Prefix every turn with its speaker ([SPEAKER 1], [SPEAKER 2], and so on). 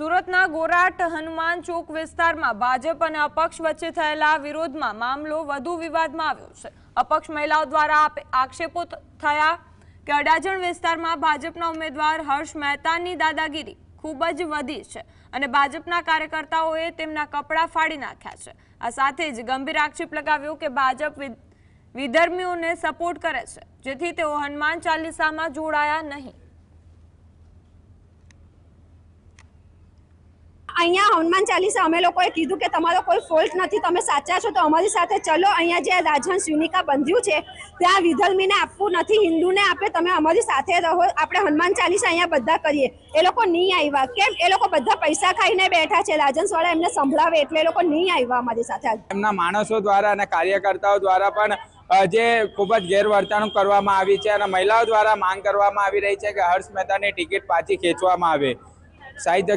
[SPEAKER 1] સુરતના ગોરાટ હનુમાન ચોક વિસ્તારમાં ભાજપ અને અપક્ષ વચ્ચે થયેલા વિરોધમાં મામલો વધુ વિવાદમાં આવ્યો છે। અપક્ષ મહિલાઓ દ્વારા આક્ષેપો થયા કે અડાજણ વિસ્તારમાં ભાજપના ઉમેદવાર હર્ષ મહેતાની દાદાગીરી ખૂબ જ વધી છે અને ભાજપના કાર્યકર્તાઓએ તેમના કપડા ફાડી નાખ્યા છે। આ સાથે જ ગંભીર આક્ષેપ લગાવ્યો કે ભાજપ વિધર્મીઓને સપોર્ટ કરે છે, જેથી તેઓ હનુમાન ચાલીસામાં જોડાયા નહીં।
[SPEAKER 2] અહીંયા હનુમાન ચાલીસા અમે લોકોએ કીધું કે તમારો કોઈ ફોલ્ટ નથી, તમે સાચા છો તો અમારી સાથે ચલો। અહીંયા જે રાજહંસ યુનિકા બંધ્યું છે ત્યાં વિધર્મીને આપવું નથી, હિન્દુને આપે, તમે અમારી સાથે રહો, આપણે હનુમાન ચાલીસા અહીંયા બધા કરીએ। એ લોકો નહીં આવ્યા, કેમ? એ લોકો બધા પૈસા ખાઈને બેઠા છે, રાજહંસવાળા એમને સંભળાવે એટલે એ લોકો નહીં આવ્યા અમારી સાથે।
[SPEAKER 3] એમના માણસો દ્વારા અને કાર્યકર્તાઓ દ્વારા પણ જે ખૂબ જ ગેરવર્તણૂક કરવામાં આવી છે અને મહિલાઓ દ્વારા માંગ કરવામાં આવી રહી છે કે હર્ષ મહેતાની ટિકિટ પાછી ખેંચવામાં આવે। સાહિત્ય